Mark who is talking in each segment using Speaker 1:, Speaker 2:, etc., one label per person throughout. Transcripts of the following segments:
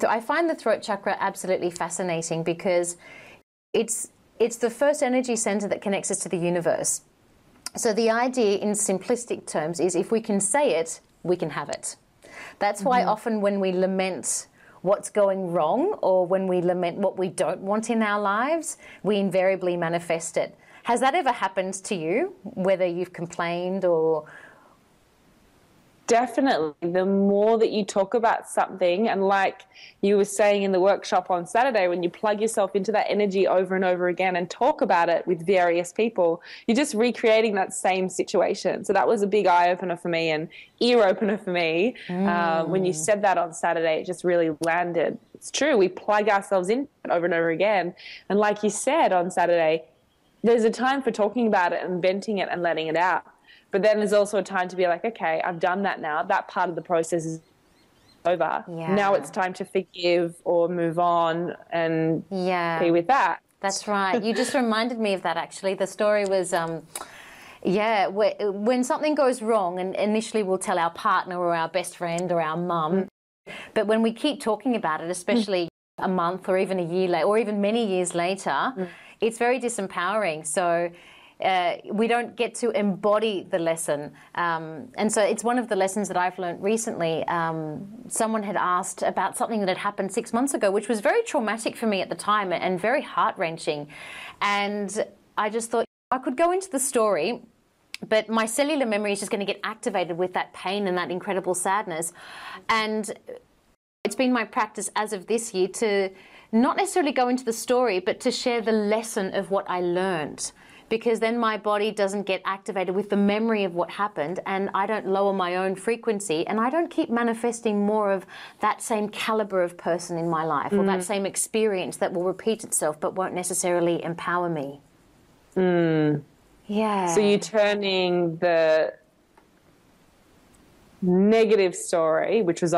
Speaker 1: So I find the throat chakra absolutely fascinating because it's the first energy center that connects us to the universe. So the idea in simplistic terms is if we can say it, we can have it. That's why often when we lament what's going wrong or when we lament what we don't want in our lives, we invariably manifest it. Has that ever happened to you, whether you've complained or...
Speaker 2: Definitely. The more that you talk about something, and like you were saying in the workshop on Saturday, when you plug yourself into that energy over and over again and talk about it with various people, you're just recreating that same situation. So that was a big eye-opener for me and ear-opener for me. When you said that on Saturday, it just really landed. It's true. We plug ourselves in over and over again. And like you said on Saturday, there's a time for talking about it and venting it and letting it out. But then there's also a time to be like, okay, I've done that now. That part of the process is over. Yeah. Now it's time to forgive or move on and be with that.
Speaker 1: That's right. You just reminded me of that, actually. The story was, when something goes wrong, and initially we'll tell our partner or our best friend or our mum, but when we keep talking about it, especially a month or even a year later or even many years later, it's very disempowering. So we don't get to embody the lesson. And so it's one of the lessons that I've learned recently. Someone had asked about something that had happened 6 months ago, which was very traumatic for me at the time and very heart-wrenching. And I just thought I could go into the story, but my cellular memory is just going to get activated with that pain and that incredible sadness. And it's been my practice as of this year to not necessarily go into the story, but to share the lesson of what I learned, because then my body doesn't get activated with the memory of what happened, and I don't lower my own frequency, and I don't keep manifesting more of that same caliber of person in my life or that same experience that will repeat itself but won't necessarily empower me. Yeah.
Speaker 2: So you're turning the negative story, which was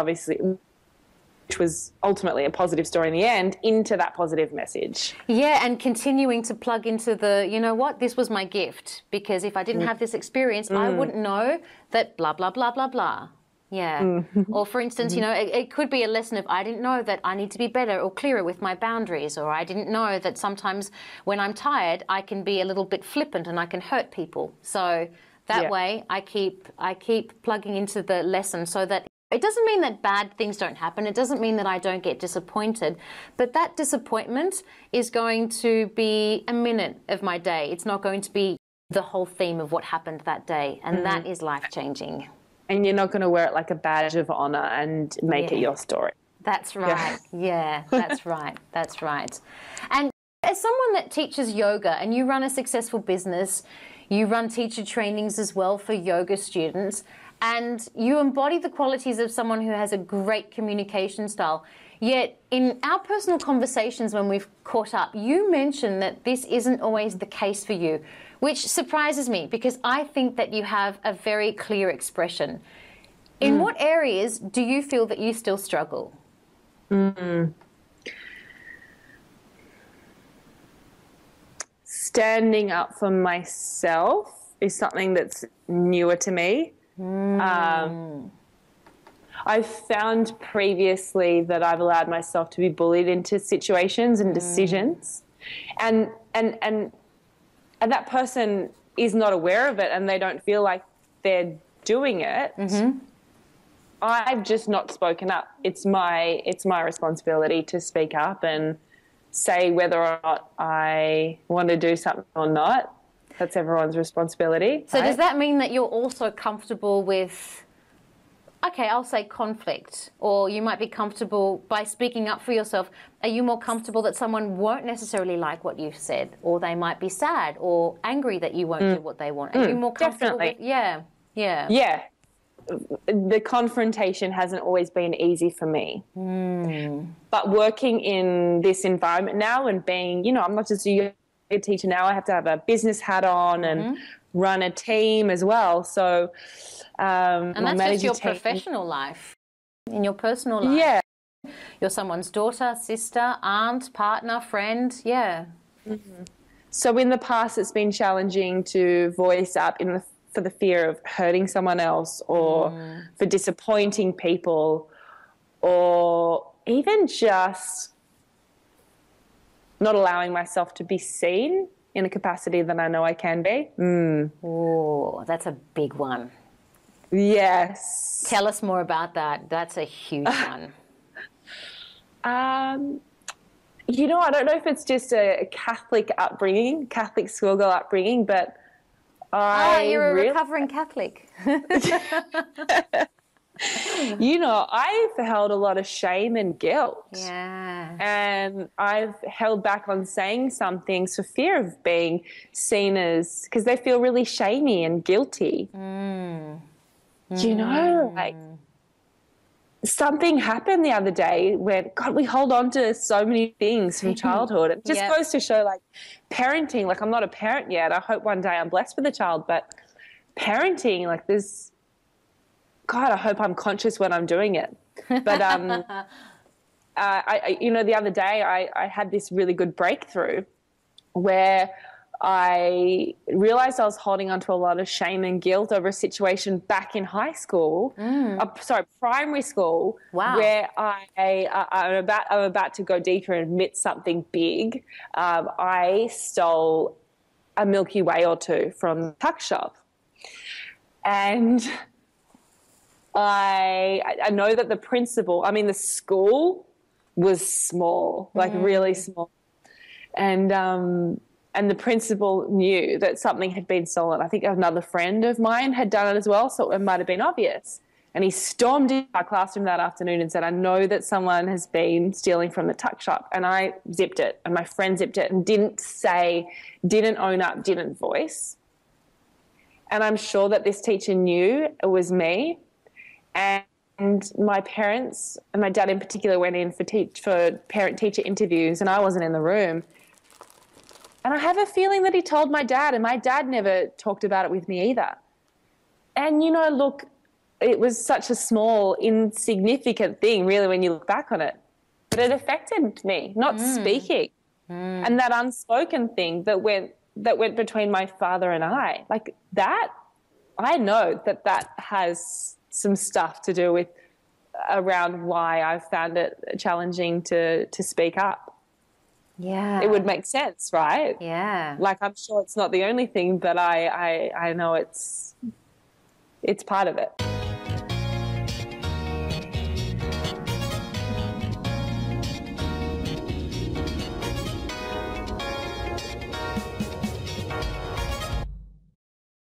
Speaker 2: ultimately a positive story in the end, into that positive message.
Speaker 1: Yeah, and continuing to plug into the, you know what, this was my gift, because if I didn't have this experience, I wouldn't know that blah, blah, blah, blah, blah. Yeah. Or for instance, you know, it could be a lesson of I didn't know that I need to be better or clearer with my boundaries, or I didn't know that sometimes when I'm tired, I can be a little bit flippant and I can hurt people. So that way I keep plugging into the lesson so that it doesn't mean that bad things don't happen. It doesn't mean that I don't get disappointed. But that disappointment is going to be a minute of my day. It's not going to be the whole theme of what happened that day. And that is life-changing.
Speaker 2: And you're not going to wear it like a badge of honor and make it your story.
Speaker 1: That's right. Yeah, that's right. That's right. And as someone that teaches yoga and you run a successful business, you run teacher trainings as well for yoga students, and you embody the qualities of someone who has a great communication style. Yet in our personal conversations when we've caught up, you mentioned that this isn't always the case for you, which surprises me because I think that you have a very clear expression. In what areas do you feel that you still struggle?
Speaker 2: Standing up for myself is something that's newer to me. I've found previously that I've allowed myself to be bullied into situations and decisions, and that person is not aware of it and they don't feel like they're doing it. I've just not spoken up. It's my responsibility to speak up and say whether or not I want to do something or not. That's everyone's responsibility.
Speaker 1: So does that mean that you're also comfortable with, okay, I'll say conflict, or you might be comfortable by speaking up for yourself? Are you more comfortable that someone won't necessarily like what you've said, or they might be sad or angry that you won't do what they want? Are you more comfortable with, Yeah.
Speaker 2: The confrontation hasn't always been easy for me. But working in this environment now and being, you know, I'm not just a yoga teacher now, I have to have a business hat on and run a team as well. So
Speaker 1: and that's just your professional life. In your personal life,
Speaker 2: yeah,
Speaker 1: you're someone's daughter, sister, aunt, partner, friend.
Speaker 2: So in the past it's been challenging to voice up for the fear of hurting someone else, or for disappointing people, or even just not allowing myself to be seen in a capacity that I know I can be.
Speaker 1: Oh, that's a big one.
Speaker 2: Yes.
Speaker 1: Tell us more about that. That's a huge one.
Speaker 2: I don't know if it's just a Catholic upbringing, Catholic schoolgirl upbringing, but
Speaker 1: you're a recovering Catholic.
Speaker 2: I've held a lot of shame and guilt.
Speaker 1: Yeah.
Speaker 2: And I've held back on saying some things for fear of being seen as, because they feel really shamey and guilty. Like something happened the other day where, God, we hold on to so many things from childhood. It just goes to show, like, parenting, like, I'm not a parent yet. I hope one day I'm blessed with a child, but parenting, like, there's, God, I hope I'm conscious when I'm doing it. But, the other day I had this really good breakthrough where I realized I was holding on to a lot of shame and guilt over a situation back in high school, primary school, where I'm about to go deeper and admit something big. I stole a Milky Way or two from the tuck shop. And I know that the school was small, like really small. And the principal knew that something had been stolen. I think another friend of mine had done it as well, so it might have been obvious. And he stormed into our classroom that afternoon and said, I know that someone has been stealing from the tuck shop. And I zipped it, and my friend zipped it, and didn't own up, didn't voice. And I'm sure that this teacher knew it was me. And my parents, and my dad in particular, went in for parent-teacher interviews, and I wasn't in the room. And I have a feeling that he told my dad, and my dad never talked about it with me either. And, look, it was such a small, insignificant thing, really, when you look back on it. But it affected me, not speaking. And that unspoken thing that went between my father and I, like that, I know that has some stuff to do with around why I've found it challenging to speak up.
Speaker 1: Yeah.
Speaker 2: It would make sense, right?
Speaker 1: Yeah.
Speaker 2: Like, I'm sure it's not the only thing, but I know it's part of it.